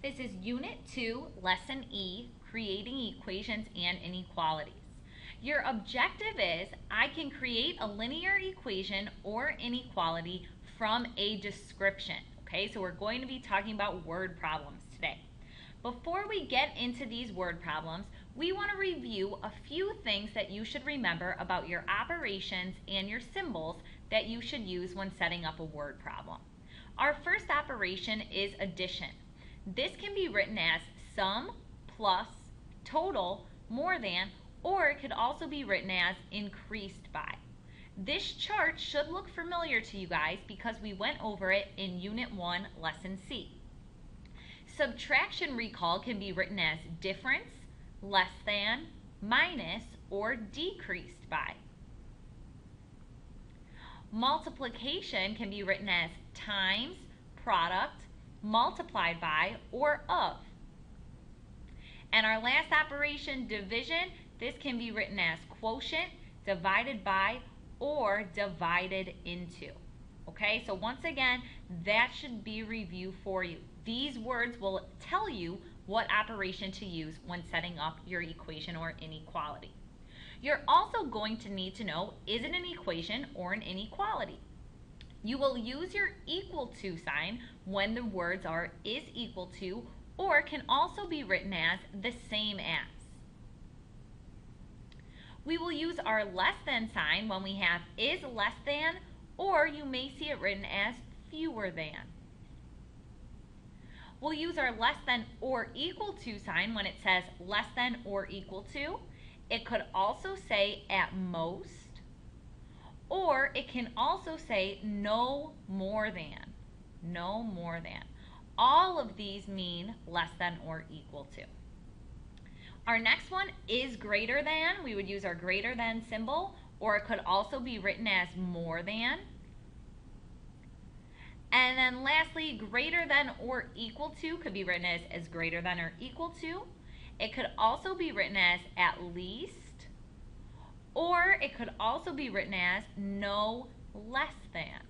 This is Unit 2, Lesson E, Creating Equations and Inequalities. Your objective is, I can create a linear equation or inequality from a description. Okay, so we're going to be talking about word problems today. Before we get into these word problems, we want to review a few things that you should remember about your operations and your symbols that you should use when setting up a word problem. Our first operation is addition. This can be written as sum, plus, total, more than, or it could also be written as increased by. This chart should look familiar to you guys because we went over it in Unit 1, Lesson C. Subtraction recall can be written as difference, less than, minus, or decreased by. Multiplication can be written as times, product, multiplied by, or of. And our last operation, division, this can be written as quotient, divided by, or divided into. Okay, so once again, that should be a review for you. These words will tell you what operation to use when setting up your equation or inequality. You're also going to need to know, is it an equation or an inequality? You will use your equal to sign when the words are is equal to, or can also be written as the same as. We will use our less than sign when we have is less than, or you may see it written as fewer than. We'll use our less than or equal to sign when it says less than or equal to. It could also say at most, or it can also say no more than. No more than. All of these mean less than or equal to. Our next one is greater than. We would use our greater than symbol, or it could also be written as more than. And then lastly, greater than or equal to could be written as greater than or equal to. It could also be written as at least, or it could also be written as no less than.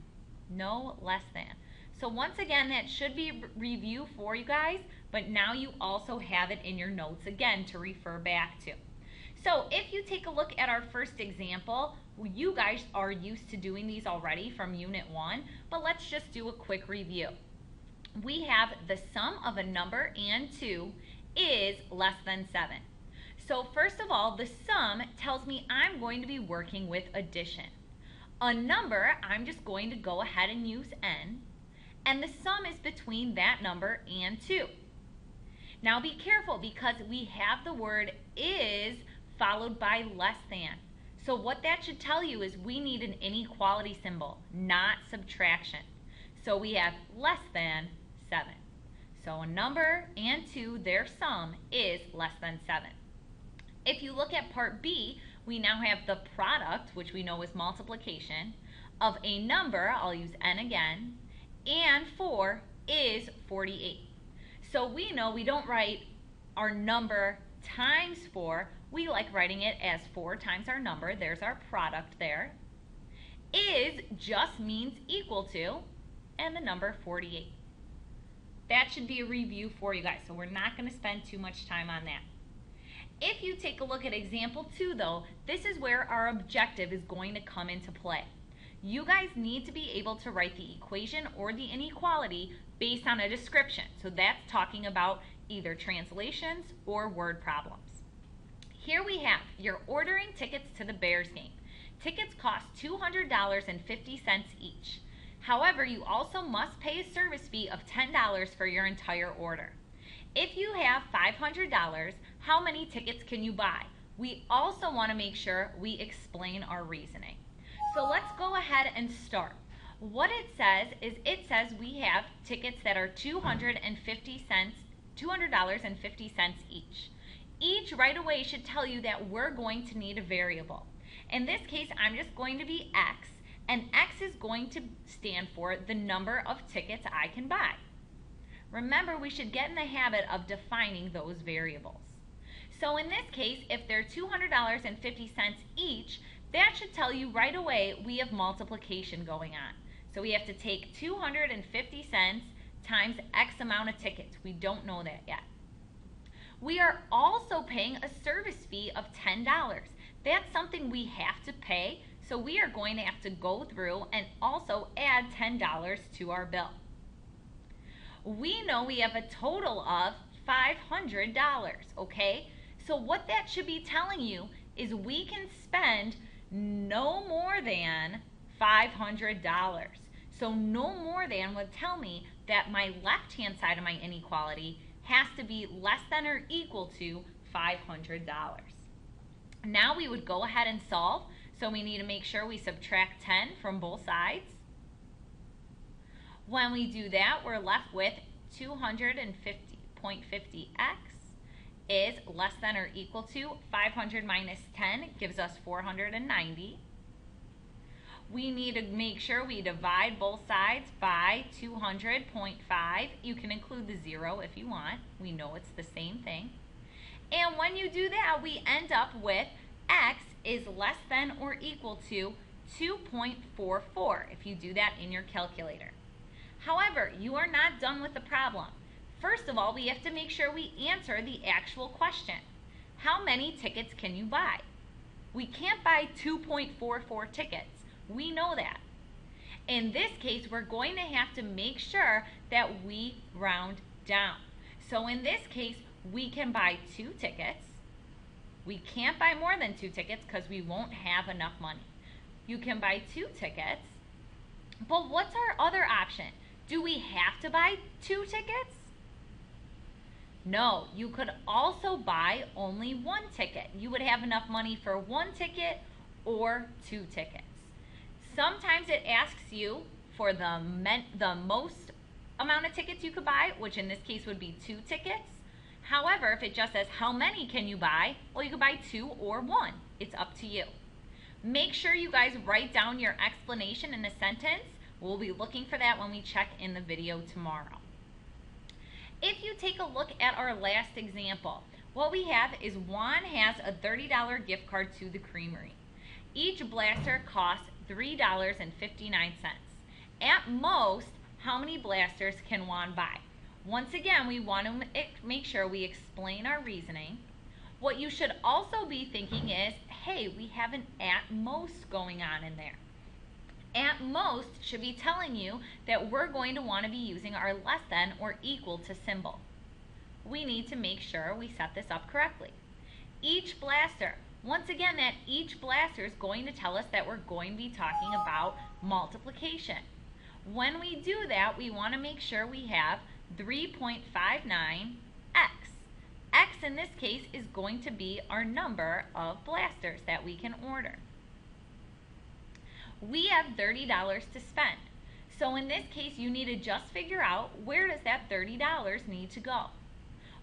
No less than. So once again, that should be a review for you guys, but now you also have it in your notes again to refer back to. So if you take a look at our first example, you guys are used to doing these already from Unit 1, but let's just do a quick review. We have the sum of a number and 2 is less than 7. So first of all, the sum tells me I'm going to be working with addition. A number, I'm just going to go ahead and use n, and the sum is between that number and 2. Now be careful because we have the word is followed by less than. So what that should tell you is we need an inequality symbol, not subtraction. So we have less than 7. So a number and 2, their sum is less than 7. If you look at part B, we now have the product, which we know is multiplication, of a number, I'll use n again, and 4 is 48. So we know we don't write our number times 4. We like writing it as 4 times our number. There's our product there. Is just means equal to, and the number 48. That should be a review for you guys, so we're not going to spend too much time on that. If you take a look at example 2 though, this is where our objective is going to come into play. You guys need to be able to write the equation or the inequality based on a description. So that's talking about either translations or word problems. Here we have, you're ordering tickets to the Bears game. Tickets cost $200.50 each. However, you also must pay a service fee of $10 for your entire order. If you have $500, how many tickets can you buy? We also want to make sure we explain our reasoning. So let's go ahead and start. What it says is we have tickets that are $250.50 each. Each right away should tell you that we're going to need a variable. In this case, I'm just going to be X, and X is going to stand for the number of tickets I can buy. Remember, we should get in the habit of defining those variables. So in this case, if they're $200.50 each, that should tell you right away we have multiplication going on. So we have to take 250 cents times X amount of tickets. We don't know that yet. We are also paying a service fee of $10. That's something we have to pay, so we are going to have to go through and also add $10 to our bill. We know we have a total of $500, okay? So what that should be telling you is we can spend no more than $500. So no more than would tell me that my left-hand side of my inequality has to be less than or equal to $500. Now we would go ahead and solve. So we need to make sure we subtract 10 from both sides. When we do that, we're left with 250.50x is less than or equal to 500 minus 10 gives us 490. We need to make sure we divide both sides by 200.5. You can include the 0 if you want. We know it's the same thing. And when you do that, we end up with x is less than or equal to 2.44 if you do that in your calculator. However, you are not done with the problem. First of all, we have to make sure we answer the actual question. How many tickets can you buy? We can't buy 2.44 tickets. We know that. In this case, we're going to have to make sure that we round down. So in this case, we can buy 2 tickets. We can't buy more than 2 tickets because we won't have enough money. You can buy 2 tickets, but what's our other option? Do we have to buy 2 tickets? No, you could also buy only 1 ticket. You would have enough money for 1 ticket or 2 tickets. Sometimes it asks you for the most amount of tickets you could buy, which in this case would be 2 tickets. However, if it just says how many can you buy, well, you could buy 2 or 1. It's up to you. Make sure you guys write down your explanation in a sentence. We'll be looking for that when we check in the video tomorrow. If you take a look at our last example, what we have is Juan has a $30 gift card to the creamery. Each blaster costs $3.59. At most, how many blasters can Juan buy? Once again, we want to make sure we explain our reasoning. What you should also be thinking is, hey, we have an at most going on in there. At most should be telling you that we're going to want to be using our less than or equal to symbol. We need to make sure we set this up correctly. Each blaster, once again, that each blaster is going to tell us that we're going to be talking about multiplication. When we do that, we want to make sure we have 3.59x. X in this case is going to be our number of blasters that we can order. We have $30 to spend. So in this case, you need to just figure out where does that $30 need to go.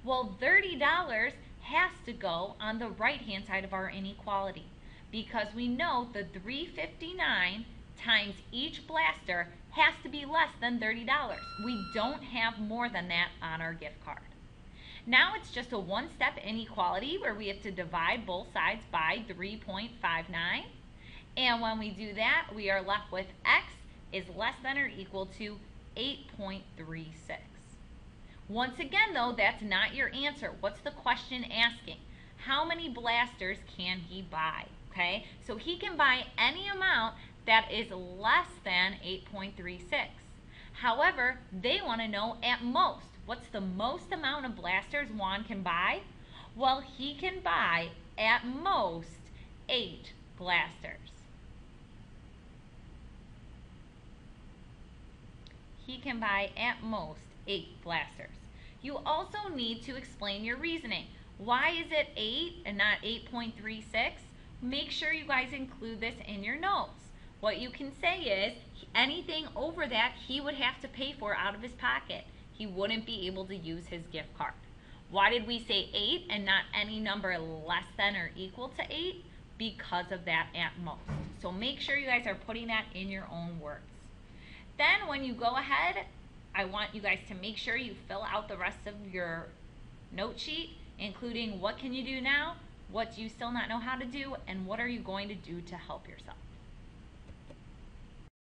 Well, $30 has to go on the right-hand side of our inequality because we know the 359 times each blaster has to be less than $30. We don't have more than that on our gift card. Now it's just a one-step inequality where we have to divide both sides by 3.59. And when we do that, we are left with x is less than or equal to 8.36. Once again, though, that's not your answer. What's the question asking? How many blasters can he buy? Okay, so he can buy any amount that is less than 8.36. However, they want to know at most. What's the most amount of blasters Juan can buy? Well, he can buy at most 8 blasters. He can buy at most 8 blasters. You also need to explain your reasoning. Why is it 8 and not 8.36? Make sure you guys include this in your notes. What you can say is anything over that he would have to pay for out of his pocket. He wouldn't be able to use his gift card. Why did we say 8 and not any number less than or equal to 8? Because of that at most. So make sure you guys are putting that in your own words. Then when you go ahead, I want you guys to make sure you fill out the rest of your note sheet, including what can you do now, what do you still not know how to do, and what are you going to do to help yourself.